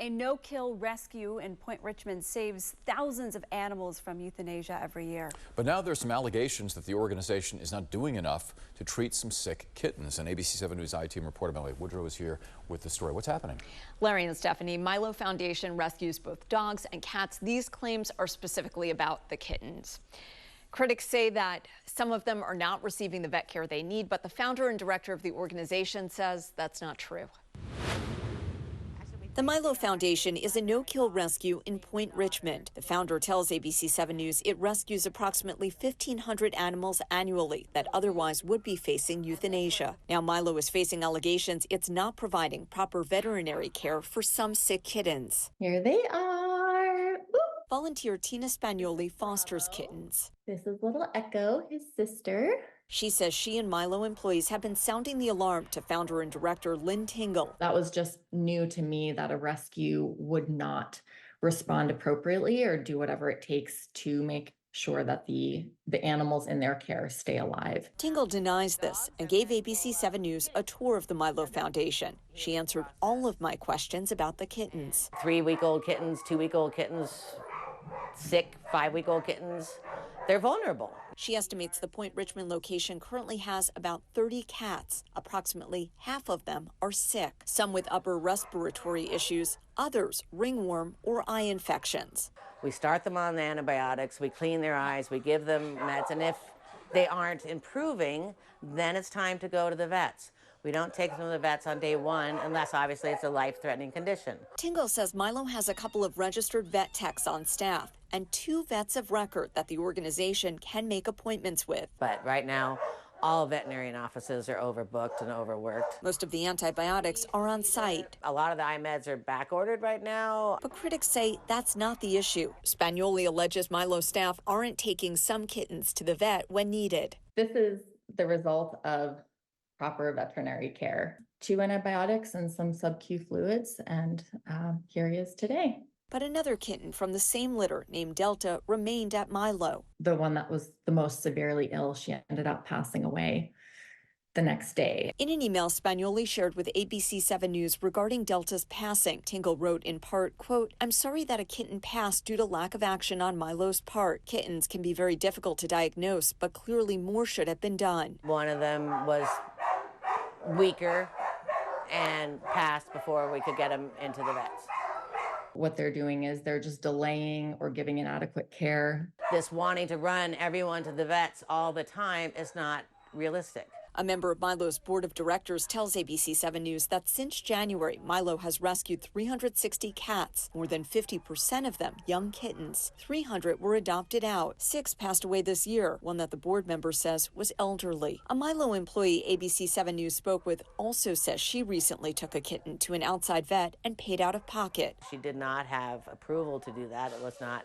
A no-kill rescue in Point Richmond saves thousands of animals from euthanasia every year. But now there's some allegations that the organization is not doing enough to treat some sick kittens. And ABC 7 News I-Team reporter Melanie Woodrow is here with the story. What's happening? Larry and Stephanie, Milo Foundation rescues both dogs and cats. These claims are specifically about the kittens. Critics say that some of them are not receiving the vet care they need, but the founder and director of the organization says that's not true. The Milo Foundation is a no-kill rescue in Point Richmond. The founder tells ABC 7 News it rescues approximately 1,500 animals annually that otherwise would be facing euthanasia. Now Milo is facing allegations it's not providing proper veterinary care for some sick kittens. Here they are. Boop. Volunteer Tina Spagnoli fosters kittens. This is little Echo, his sister. She says she and Milo employees have been sounding the alarm to founder and director Lynn Tingle. That was just new to me, that a rescue would not respond appropriately or do whatever it takes to make sure that the animals in their care stay alive. Tingle denies this and gave ABC 7 News a tour of the Milo Foundation. She answered all of my questions about the kittens. 3-week-old kittens, 2-week-old kittens, sick 5-week-old kittens. They're vulnerable. She estimates the Point Richmond location currently has about 30 cats. Approximately half of them are sick, some with upper respiratory issues, others ringworm or eye infections. We start them on the antibiotics, we clean their eyes, we give them meds, and if they aren't improving, then it's time to go to the vets. We don't take them to the vets on day one unless obviously it's a life-threatening condition. Tingle says Milo has a couple of registered vet techs on staff and 2 vets of record that the organization can make appointments with. But right now, all veterinarian offices are overbooked and overworked. Most of the antibiotics are on site. A lot of the eye meds are back ordered right now. But critics say that's not the issue. Spagnoli alleges Milo staff aren't taking some kittens to the vet when needed. This is the result of proper veterinary care. 2 antibiotics and some sub-Q fluids, and here he is today. But another kitten from the same litter named Delta remained at Milo. The one that was the most severely ill, she ended up passing away the next day. In an email Spagnoli shared with ABC 7 News regarding Delta's passing, Tingle wrote in part, quote, "I'm sorry that a kitten passed due to lack of action on Milo's part. Kittens can be very difficult to diagnose, but clearly more should have been done." One of them was weaker and passed before we could get him into the vets. What they're doing is they're just delaying or giving inadequate care. This wanting to run everyone to the vets all the time is not realistic. A member of Milo's board of directors tells ABC 7 News that since January, Milo has rescued 360 cats, more than 50% of them young kittens. 300 were adopted out. 6 passed away this year, one that the board member says was elderly. A Milo employee ABC 7 News spoke with also says she recently took a kitten to an outside vet and paid out of pocket. She did not have approval to do that. It was not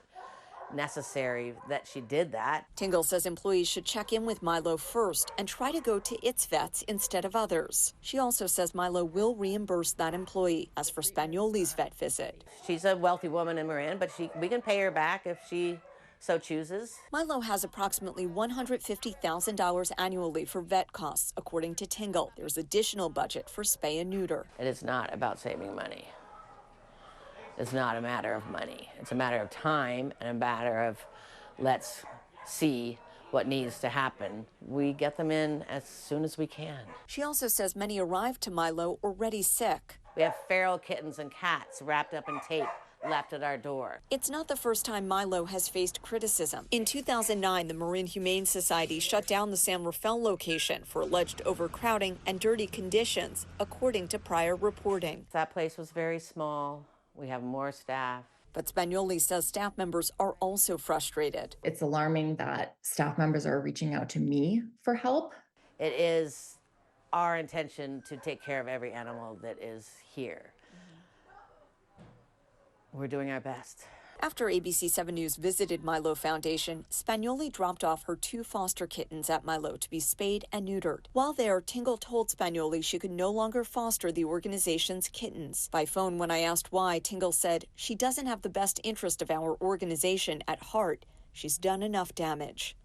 necessary that she did that. Tingle says employees should check in with Milo first and try to go to its vets instead of others. She also says Milo will reimburse that employee. As for Spagnoli's vet visit, she's a wealthy woman in Marin, but we can pay her back if she so chooses. Milo has approximately $150,000 annually for vet costs, according to Tingle. There's additional budget for spay and neuter. It is not about saving money. It's not a matter of money. It's a matter of time and a matter of let's see what needs to happen. We get them in as soon as we can. She also says many arrived to Milo already sick. We have feral kittens and cats wrapped up in tape left at our door. It's not the first time Milo has faced criticism. In 2009, the Marin Humane Society shut down the San Rafael location for alleged overcrowding and dirty conditions, according to prior reporting. That place was very small. We have more staff. But Spagnoli says staff members are also frustrated. It's alarming that staff members are reaching out to me for help. It is our intention to take care of every animal that is here. We're doing our best. After ABC 7 News visited Milo Foundation, Spagnoli dropped off her 2 foster kittens at Milo to be spayed and neutered. While there, Tingle told Spagnoli she could no longer foster the organization's kittens. By phone, when I asked why, Tingle said she doesn't have the best interest of our organization at heart. She's done enough damage.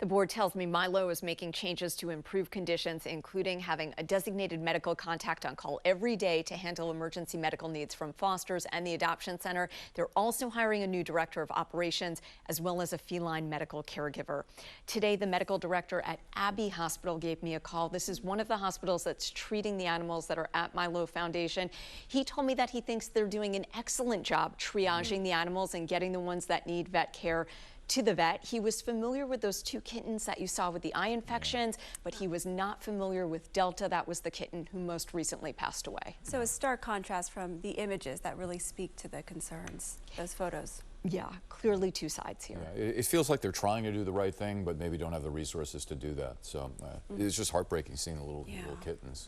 The board tells me Milo is making changes to improve conditions, including having a designated medical contact on call every day to handle emergency medical needs from fosters and the adoption center. They're also hiring a new director of operations as well as a feline medical caregiver. Today, the medical director at Abbey Hospital gave me a call. This is one of the hospitals that's treating the animals that are at Milo Foundation. He told me that he thinks they're doing an excellent job triaging the animals and getting the ones that need vet care to the vet. He was familiar with those 2 kittens that you saw with the eye infections, but he was not familiar with Delta. That was the kitten who most recently passed away. So a stark contrast from the images that really speak to the concerns, those photos. Yeah, clearly 2 sides here. Yeah, it feels like they're trying to do the right thing, but maybe don't have the resources to do that. So it's just heartbreaking seeing the little kittens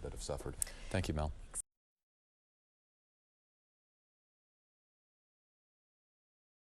that have suffered. Thank you, Mel.